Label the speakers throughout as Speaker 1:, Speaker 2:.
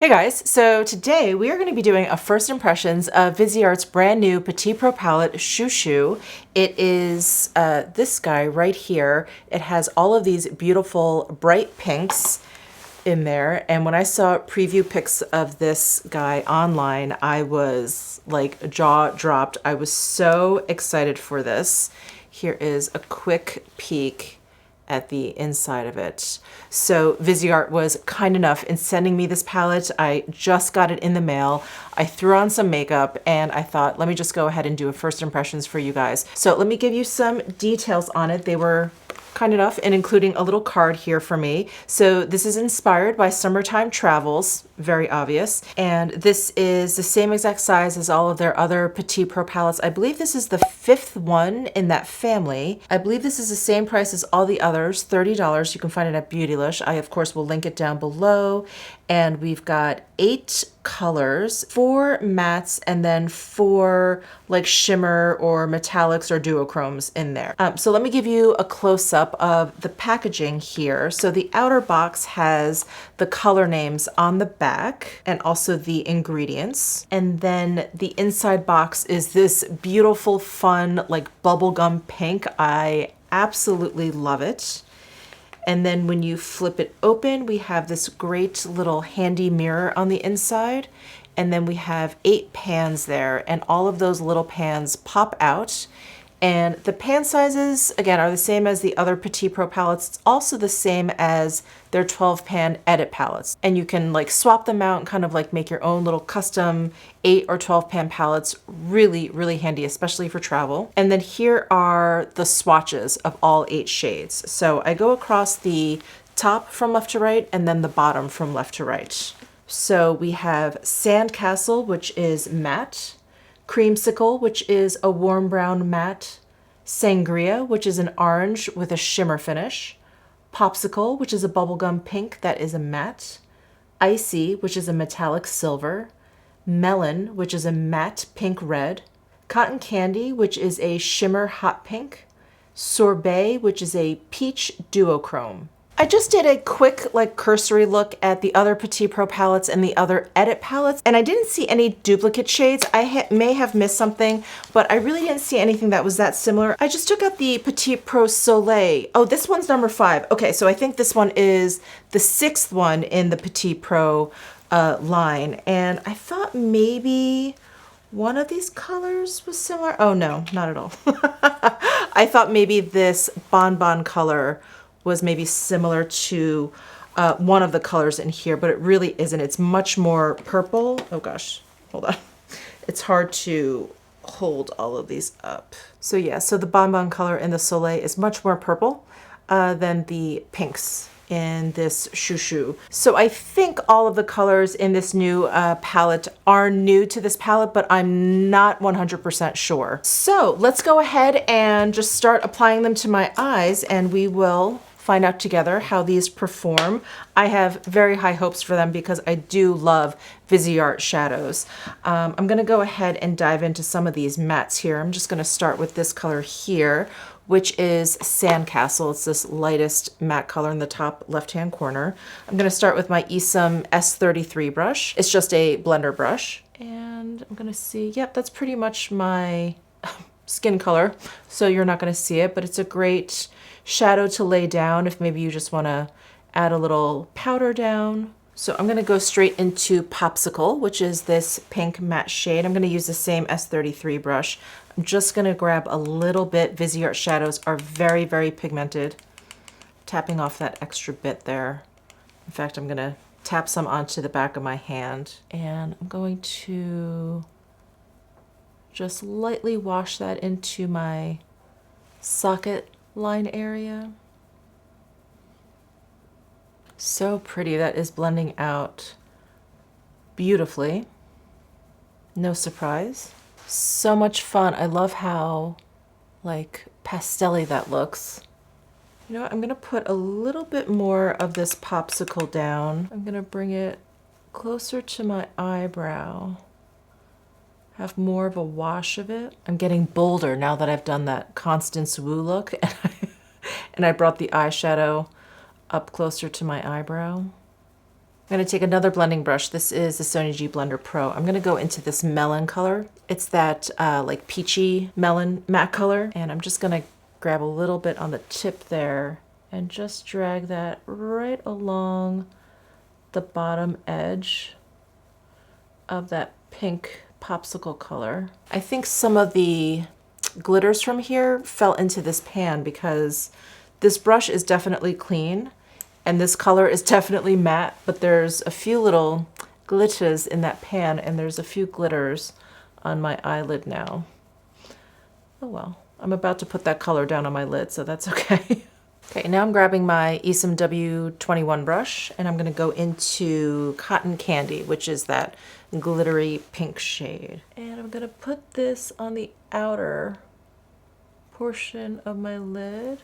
Speaker 1: Hey guys, so today we are going to be doing a first impressions of VISEART's brand new Petit Pro palette, Chou Chou. It is this guy right here. It has all of these beautiful bright pinks in there, and when I saw preview pics of this guy online, I was like jaw dropped. I was so excited for this. Here is a quick peek at the inside of it. So VISEART was kind enough in sending me this palette. I just got it in the mail. I threw on some makeup and I thought, let me just go ahead and do a first impressions for you guys. So let me give you some details on it. They were kind enough in including a little card here for me. So this is inspired by summertime travels, very obvious. And this is the same exact size as all of their other Petit Pro palettes. I believe this is the 5th one in that family. I believe this is the same price as all the others, $30. You can find it at Beautylish. I, of course, will link it down below. And we've got 8 colors, 4 mattes, and then 4 like shimmer or metallics or duochromes in there. So let me give you a close-up of the packaging here. So the outer box has the color names on the back and also the ingredients. And then the inside box is this beautiful, fun, like bubblegum pink. I absolutely love it. And then when you flip it open, we have this great little handy mirror on the inside. And then we have 8 pans there, and all of those little pans pop out. And the pan sizes, again, are the same as the other Petit Pro palettes. It's also the same as their 12 pan edit palettes. And you can like swap them out and kind of like make your own little custom 8 or 12 pan palettes. Really, really handy, especially for travel. And then here are the swatches of all 8 shades. So I go across the top from left to right and then the bottom from left to right. So we have Sandcastle, which is matte. Creamsicle, which is a warm brown matte. Sangria, which is an orange with a shimmer finish. Popsicle, which is a bubblegum pink that is a matte. Icy, which is a metallic silver. Melon, which is a matte pink red. Cotton Candy, which is a shimmer hot pink. Sorbet, which is a peach duochrome. I just did a quick like cursory look at the other Petit Pro palettes and the other edit palettes, and I didn't see any duplicate shades. I may have missed something, but I really didn't see anything that was that similar. I just took out the Petit Pro Soleil. Oh, this one's number 5. Okay, so I think this one is the 6th one in the Petit Pro line, and I thought maybe one of these colors was similar. Oh no, not at all. I thought maybe this bonbon color was maybe similar to one of the colors in here, but it really isn't. It's much more purple. Oh gosh, hold on. It's hard to hold all of these up. So yeah, so the bonbon color in the Soleil is much more purple than the pinks in this Chou Chou. So I think all of the colors in this new palette are new to this palette, but I'm not 100% sure. So let's go ahead and just start applying them to my eyes, and we will find out together how these perform. I have very high hopes for them because I do love VISEART shadows. I'm gonna go ahead and dive into some of these mattes here. I'm just gonna start with this color here, which is Sandcastle. It's this lightest matte color in the top left-hand corner. I'm gonna start with my Esom S33 brush. It's just a blender brush. And I'm gonna see, yep, that's pretty much my skin color, so you're not gonna see it, but it's a great shadow to lay down if maybe you just wanna add a little powder down. So I'm gonna go straight into Popsicle, which is this pink matte shade. I'm gonna use the same S33 brush. I'm just gonna grab a little bit. VISEART shadows are very, very pigmented. Tapping off that extra bit there. In fact, I'm gonna tap some onto the back of my hand, and I'm going to just lightly wash that into my socket line area. So pretty. That is blending out beautifully. No surprise. So much fun. I love how like pastel-y that looks. You know what? I'm gonna put a little bit more of this Popsicle down. I'm gonna bring it closer to my eyebrow. Have more of a wash of it. I'm getting bolder now that I've done that Constance Wu look and I brought the eyeshadow up closer to my eyebrow. I'm going to take another blending brush. This is the Sonia G Blender Pro. I'm going to go into this melon color. It's that like peachy melon matte color. And I'm just going to grab a little bit on the tip there and just drag that right along the bottom edge of that pink popsicle color. I think some of the glitters from here fell into this pan because this brush is definitely clean. And this color is definitely matte, but there's a few little glitters in that pan, and there's a few glitters on my eyelid now. Oh well, I'm about to put that color down on my lid, so that's okay. Okay, now I'm grabbing my Esom W21 brush, and I'm gonna go into Cotton Candy, which is that glittery pink shade. And I'm gonna put this on the outer portion of my lid.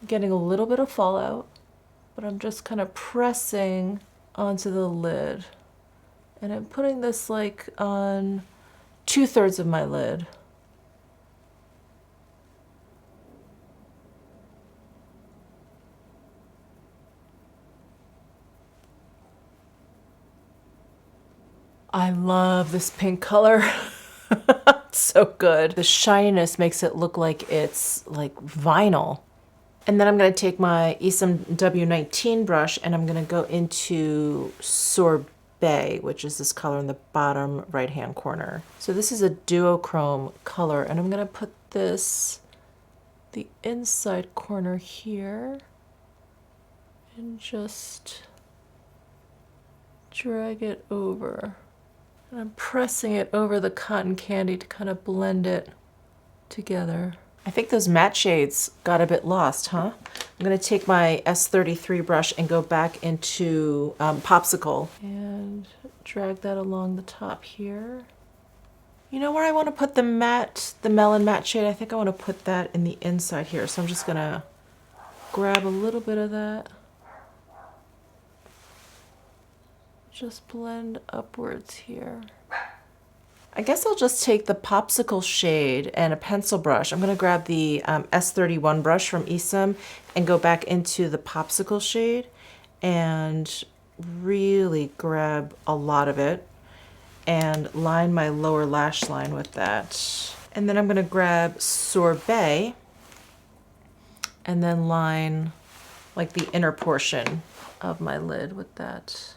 Speaker 1: I'm getting a little bit of fallout, but I'm just kind of pressing onto the lid. And I'm putting this like on 2/3 of my lid. I love this pink color. It's so good. The shininess makes it look like it's like vinyl. And then I'm going to take my Esom W19 brush and I'm going to go into Sorbet, which is this color in the bottom right-hand corner. So this is a duochrome color, and I'm going to put this, the inside corner here, and just drag it over. And I'm pressing it over the cotton candy to kind of blend it together. I think those matte shades got a bit lost, huh? I'm gonna take my S33 brush and go back into Popsicle and drag that along the top here. You know where I wanna put the melon matte shade? I think I wanna put that in the inside here. So I'm just gonna grab a little bit of that. Just blend upwards here. I guess I'll just take the Popsicle shade and a pencil brush. I'm gonna grab the S31 brush from Esom and go back into the Popsicle shade and really grab a lot of it and line my lower lash line with that. And then I'm gonna grab Sorbet and then line like the inner portion of my lid with that.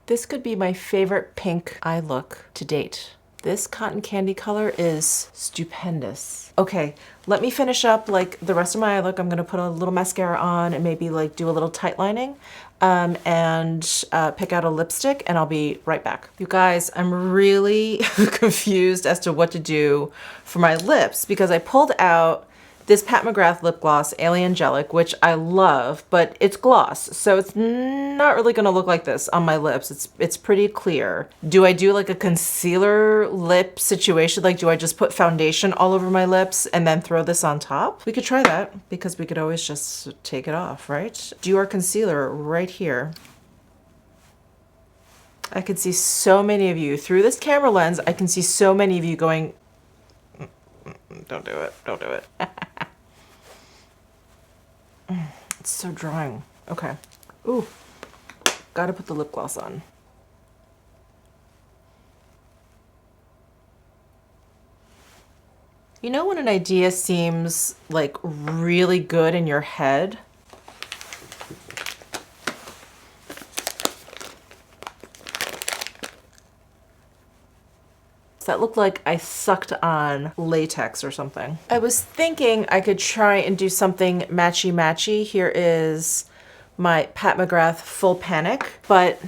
Speaker 1: This could be my favorite pink eye look to date. This cotton candy color is stupendous. Okay, let me finish up like the rest of my eye look. I'm gonna put a little mascara on and maybe like do a little tight lining and pick out a lipstick, and I'll be right back. You guys, I'm really confused as to what to do for my lips because I pulled out this Pat McGrath lip gloss, Aliangelic, which I love, but it's gloss, so it's not really gonna look like this on my lips. It's pretty clear. Do I do like a concealer lip situation? Like, do I just put foundation all over my lips and then throw this on top? We could try that because we could always just take it off, right? Do our concealer right here. I can see so many of you through this camera lens. I can see so many of you going, don't do it, don't do it. It's so drying. Okay. Ooh, gotta put the lip gloss on. You know when an idea seems like really good in your head? That looked like I sucked on latex or something. I was thinking I could try and do something matchy-matchy. Here is my Pat McGrath Full Panic, but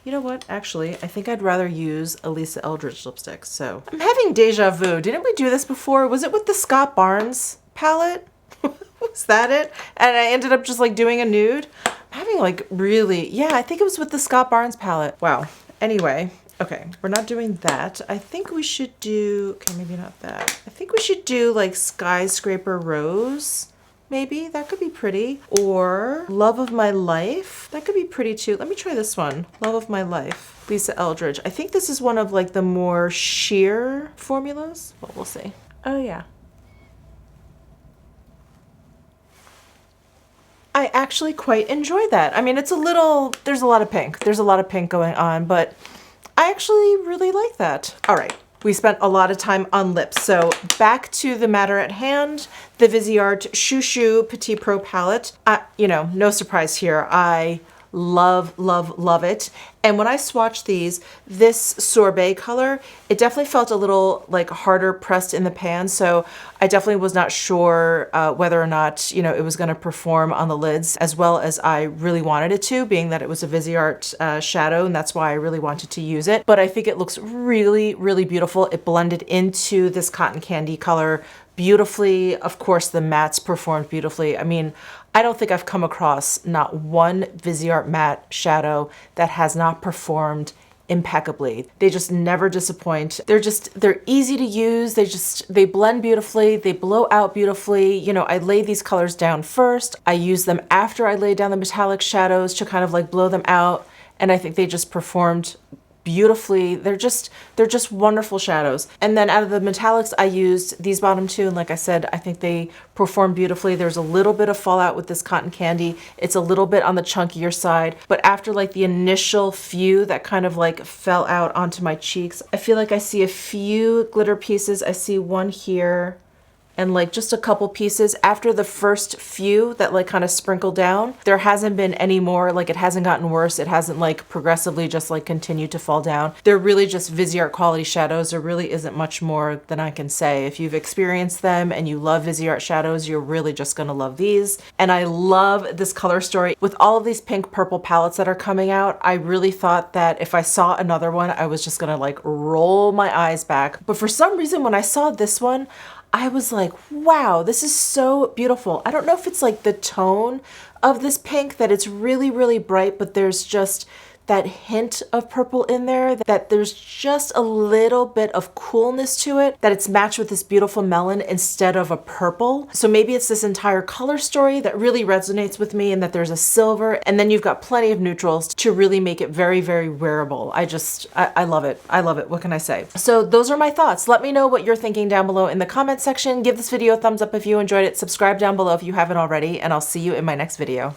Speaker 1: you know what? Actually, I think I'd rather use a Lisa Eldridge lipstick. So I'm having deja vu. Didn't we do this before? Was it with the Scott Barnes palette? Was that it? And I ended up just like doing a nude. I'm having like really, yeah, I think it was with the Scott Barnes palette. Wow. Anyway, okay, we're not doing that. I think we should do, okay, maybe not that. I think we should do like Skyscraper Rose, maybe. That could be pretty. Or Love of My Life. That could be pretty too. Let me try this one. Love of My Life. Lisa Eldridge. I think this is one of like the more sheer formulas. Well, we'll see. Oh yeah. I actually quite enjoy that. I mean, it's a little, there's a lot of pink. There's a lot of pink going on, but I actually really like that. All right, we spent a lot of time on lips. So back to the matter at hand, the VISEART Chou Chou Petit Pro palette. You know, no surprise here. I love, love, love it. And when I swatched these, this sorbet color, it definitely felt a little like harder pressed in the pan. So I definitely was not sure whether or not, you know, it was going to perform on the lids as well as I really wanted it to, being that it was a VISEART shadow, and that's why I really wanted to use it. But I think it looks really, really beautiful. It blended into this cotton candy color beautifully. Of course, the mattes performed beautifully. I mean, I don't think I've come across not one VISEART matte shadow that has not performed impeccably. They just never disappoint. They're easy to use. They blend beautifully. They blow out beautifully. You know, I lay these colors down first. I use them after I lay down the metallic shadows to kind of like blow them out. And I think they just performed beautifully. They're just wonderful shadows. And then out of the metallics, I used these bottom two, and like I said, I think they perform beautifully. There's a little bit of fallout with this cotton candy. It's a little bit on the chunkier side, but after like the initial few that kind of like fell out onto my cheeks, I feel like I see a few glitter pieces. I see one here, and like just a couple pieces. After the first few that like kind of sprinkle down, there hasn't been any more, like it hasn't gotten worse. It hasn't like progressively just like continued to fall down. They're really just VISEART quality shadows. There really isn't much more than I can say. If you've experienced them and you love VISEART shadows, you're really just gonna love these. And I love this color story. With all of these pink purple palettes that are coming out, I really thought that if I saw another one, I was just gonna like roll my eyes back. But for some reason, when I saw this one, I was like, wow, this is so beautiful. I don't know if it's like the tone of this pink, that it's really, really bright, but there's just that hint of purple in there, that there's just a little bit of coolness to it, that it's matched with this beautiful melon instead of a purple. So maybe it's this entire color story that really resonates with me, and that there's a silver, and then you've got plenty of neutrals to really make it very, very wearable. I love it. I love it. What can I say? So those are my thoughts. Let me know what you're thinking down below in the comment section. Give this video a thumbs up if you enjoyed it. Subscribe down below if you haven't already, and I'll see you in my next video.